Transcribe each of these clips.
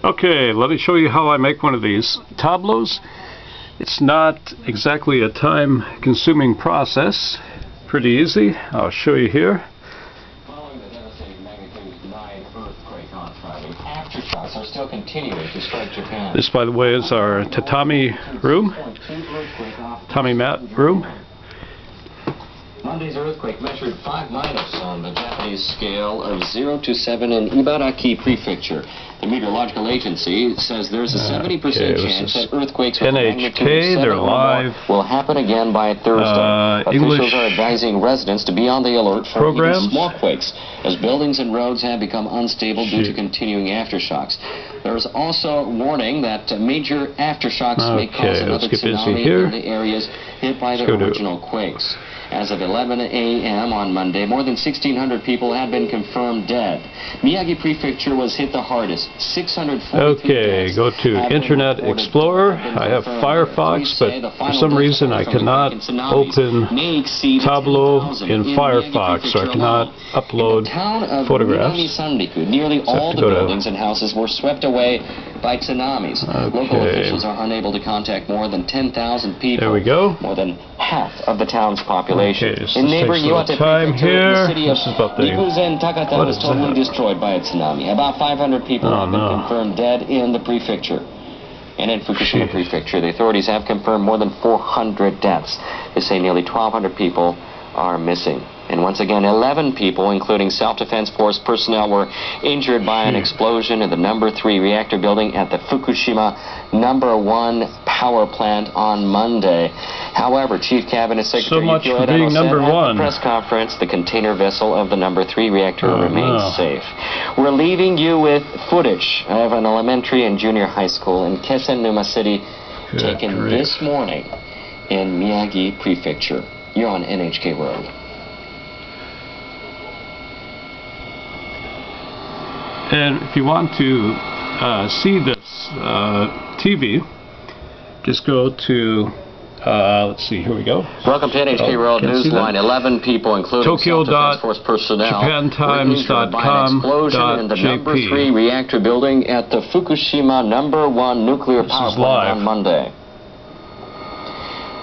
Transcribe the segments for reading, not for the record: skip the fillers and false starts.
Okay, let me show you how I make one of these tableaus. It's not exactly a time-consuming process. Pretty easy. I'll show you here. Following the devastating magnitude 9 earthquake on Friday, aftershocks are still continuing to strike Japan. This, by the way, is our tatami room, tatami mat room. Monday's earthquake measured 5 minus on the Japanese scale of 0 to 7 in Ibaraki Prefecture. The meteorological agency says there's a 70% chance that earthquakes with NHK, they're live. Will happen again by Thursday. Officials are advising residents to be on the alert for even small quakes, as buildings and roads have become unstable due to continuing aftershocks. There's also warning that major aftershocks may cause another tsunami in the areas hit by the original quakes. As of 11 a.m. on Monday, more than 1,600 people had been confirmed dead. Miyagi Prefecture was hit the hardest. 640 Okay, go to Internet Explorer. I have Firefox, but for some reason I cannot open Tableau in Firefox, so I cannot upload photographs. Nearly all the buildings and houses were swept away by tsunamis. Local officials are unable to contact more than 10,000 people. There we go. More than half of the town's population. Okay, in neighboring Iwate Prefecture, the city of Ikuzen Takata was totally destroyed by a tsunami. About 500 people have been confirmed dead in the prefecture. And in Fukushima Prefecture, the authorities have confirmed more than 400 deaths. They say nearly 1,200 people are missing. And once again, 11 people, including self-defense force personnel, were injured by an explosion in the number 3 reactor building at the Fukushima number 1 power plant on Monday. However, Chief Cabinet Secretary Yukio Edano said at the press conference the container vessel of the number 3 reactor remains safe. We're leaving you with footage of an elementary and junior high school in Kesenuma City taken this morning in Miyagi Prefecture. You're on NHK World. And if you want to see this TV, just go to, let's see, here we go. Welcome to NHK World Newsline. 11 people, including self-defense force personnel, were injured by an explosion in the number 3 reactor building at the Fukushima number 1 nuclear power plant on Monday.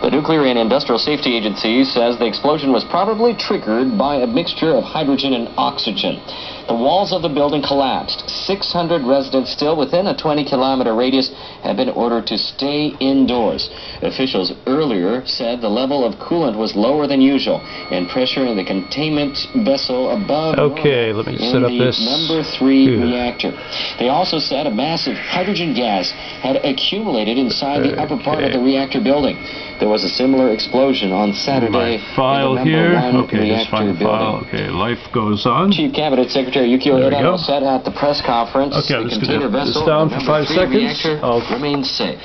The Nuclear and Industrial Safety Agency says the explosion was probably triggered by a mixture of hydrogen and oxygen. The walls of the building collapsed. 600 residents still within a 20-kilometer radius have been ordered to stay indoors. Officials earlier said the level of coolant was lower than usual and pressure in the containment vessel above let me set up this number 3 reactor. They also said a massive hydrogen gas had accumulated inside the upper part of the reactor building. There was a similar explosion on Saturday in the number 1 reactor building. Life goes on. Chief Cabinet Secretary Yukio Edano said at the press conference the container vessel down for 5 seconds. Remains safe.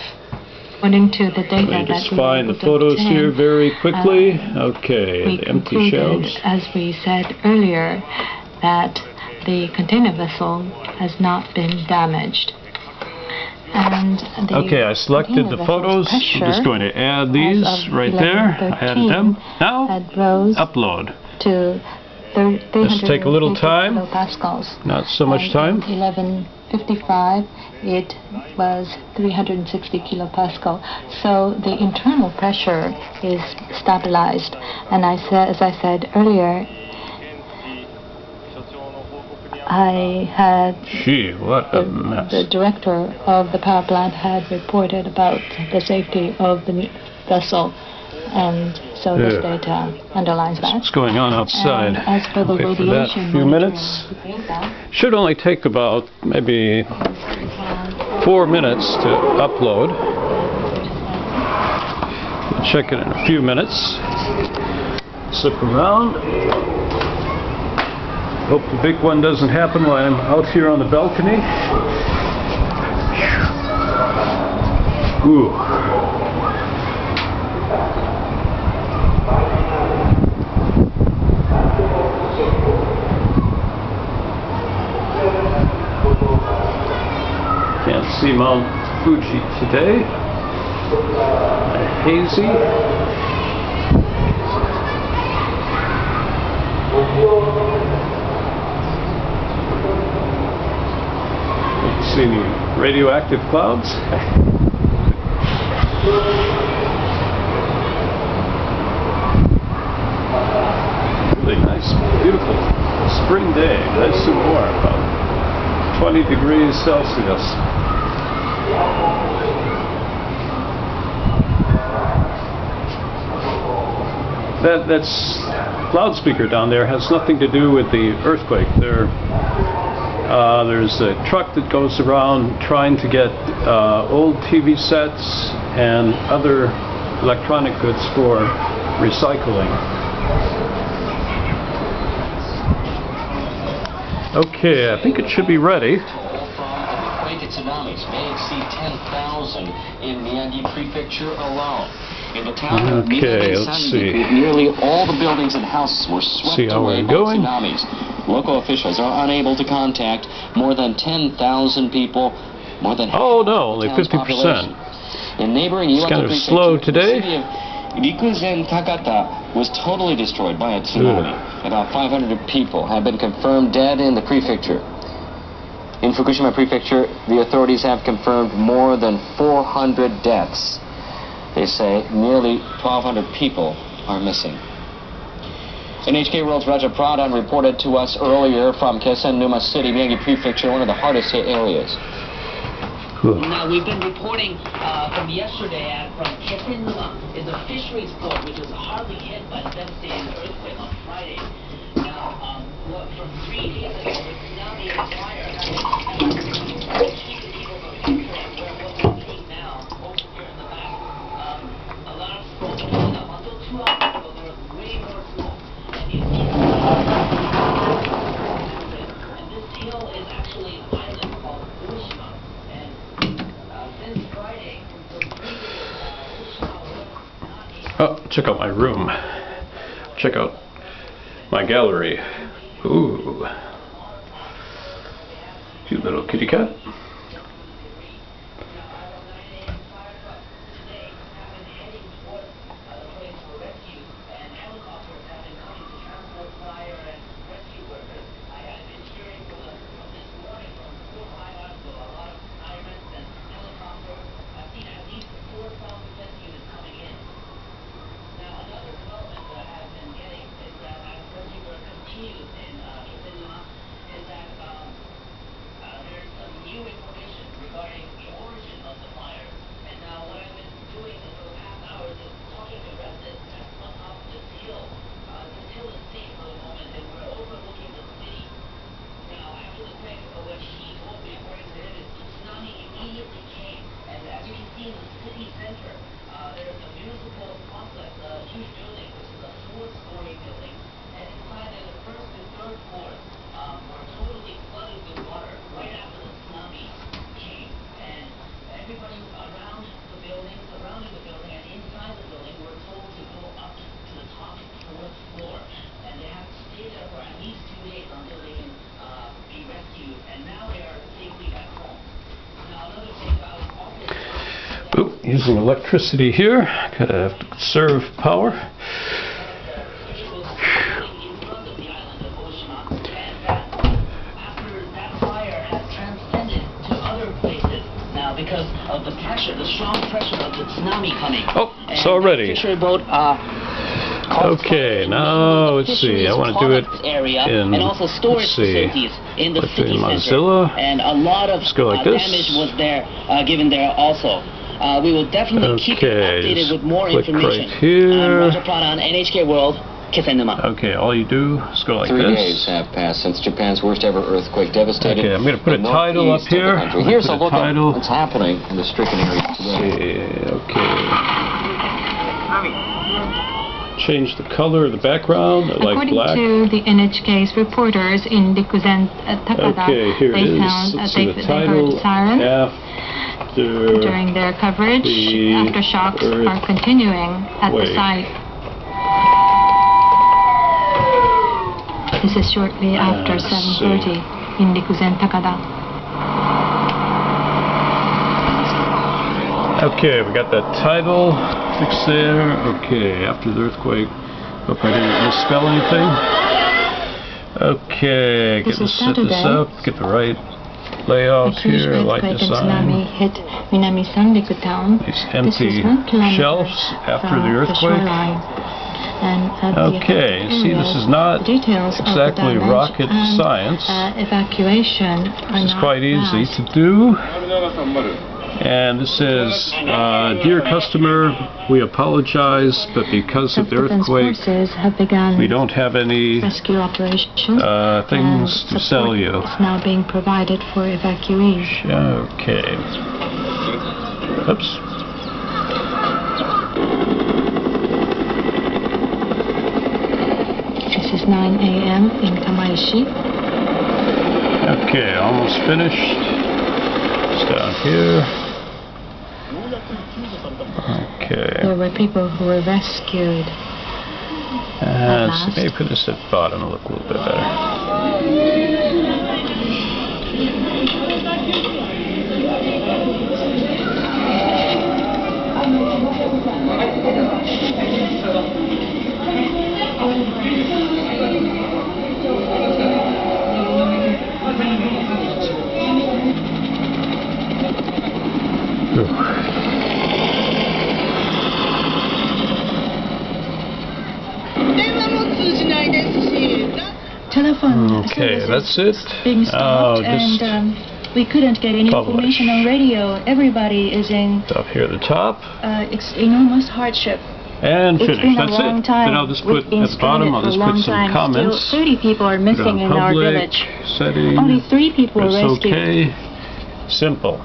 According to the data Let me just find the photos here very quickly. The empty shells. As we said earlier, that the container vessel has not been damaged. And I selected the photos. I'm just going to add these right there. I added them. Now, upload. To This will take a little time. Not so much time. 11:55, it was 360 kilopascal. So the internal pressure is stabilized. And as I said earlier, I had the director of the power plant had reported about the safety of the vessel, and so this data underlines that. What's going on outside? And as for the radiation, a few minutes. Should only take about maybe 4 minutes to upload. We'll check it in a few minutes. Slip around. Hope the big one doesn't happen while I'm out here on the balcony. Ooh. Can't see Mount Fuji today. Hazy. see any radioactive clouds. Really nice, beautiful spring day, nice and warm, about 20 degrees Celsius. That's loudspeaker down there has nothing to do with the earthquake. There's a truck that goes around trying to get old TV sets and other electronic goods for recycling. Okay, I think it should be ready. Quake tsunamis may exceed 10,000 in Miyagi Prefecture alone. In the town of let's see. Nearly all the buildings and houses were swept away by tsunamis. Local officials are unable to contact more than 10,000 people, more than half of only the town's 50%. population. In neighboring It's kind of slow today. The city of Rikuzen Takata was totally destroyed by a tsunami. About 500 people have been confirmed dead in the prefecture. In Fukushima Prefecture, the authorities have confirmed more than 400 deaths. They say nearly 1,200 people are missing. NHK World's Raja Pradhan reported to us earlier from Kesennuma City, Miyagi Prefecture, one of the hardest hit areas. Now, we've been reporting from yesterday from Kesennuma is a fisheries port which was hardly hit by the devastating earthquake on Friday. Now, from 3 days ago, the tsunami and fire have been keeping people from entering where what we're seeing now, over here in the back. A lot of smoke going up. Until 2 hours ago, there was way more smoke. And these people and this hill is actually an island called Fukushima. And since Friday, the Oh, check out my room. Check out my gallery. Ooh. Cute little kitty cat. Using electricity here, gotta have to conserve power. Because of the pressure, the strong pressure of the tsunami coming. Oh, it's already. Okay, now let's see. I want to do it in, and also storage facilities in the city Mozilla. center. And a lot of damage was there, given there also. We will definitely keep you updated with more information. Right here. Raja Pradhan, NHK World, Kesennuma. Okay, all you do is go like 3 this. 3 days have passed since Japan's worst ever earthquake devastated. Okay, I'm going to put a title up here. Here's a look at what's happening in the stricken area today. Okay. Change the color of the background, like black. According to the NHK's reporters in Rikuzen Takata, okay, here they it is. found The title heard siren during their coverage. Aftershocks are continuing at the site. This is shortly after 7:30 in Rikuzen Takata. Okay, we got that title fixed there. Okay, after the earthquake. Hope I didn't misspell anything. Okay, set this up, get the right layout huge here, light earthquake and design. tsunami hit Minami Sanriku town. These empty shelves after the earthquake. Okay, see, this is not exactly rocket science. Evacuation this is quite easy to do. And this says, dear customer, we apologize, but because of the earthquake, we don't have any rescue operation things to sell you. Is now being provided for evacuees. Okay. Oops. This is 9 a.m. in Kamaishi. Okay, almost finished. It's down here. Okay. There were people who were rescued. And so maybe put this at the bottom to look a little bit better. Telephone okay, that's it. Being stopped, and we couldn't get any information on radio. Everybody is in up here at the top. Enormous hardship. And it's finish. That's been a long it. time. Then I'll just put at the bottom. I'll just put some comments. Still 30 people are missing in our village. Setting. Only 3 people were rescued. Okay. Simple.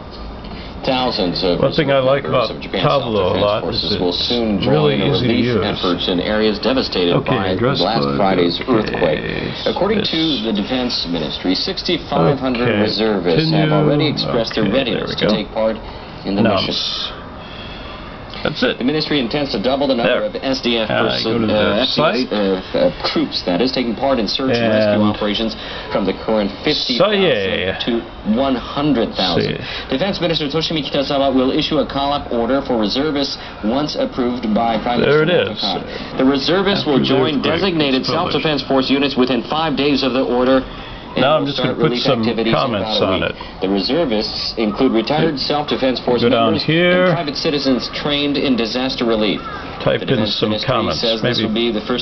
Thousands of one thing I like about Tableau a lot is it's really easy to use. Efforts in areas devastated by last Friday's earthquake. According to the Defense Ministry, 6,500 reservists have already expressed their readiness to take part in the mission. That's it. The ministry intends to double the number of SDF troops that is taking part in search and rescue operations from the current 50,000 to 100,000. Defense Minister Toshimi Kitazawa will issue a call-up order for reservists once approved by Prime Minister. There it is. The reservists will join designated self-defense force units within 5 days of the order. Now I'm just going to put some comments on it. The reservists include retired self-defense force members and private citizens trained in disaster relief. Type in some comments. Maybe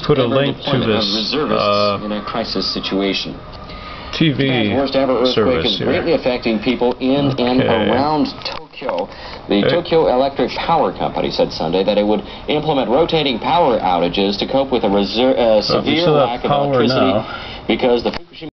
put a link to this in a crisis situation. TV worst ever earthquake is greatly affecting people in and around Tokyo. The Tokyo Electric Power Company said Sunday that it would implement rotating power outages to cope with a severe lack of electricity because the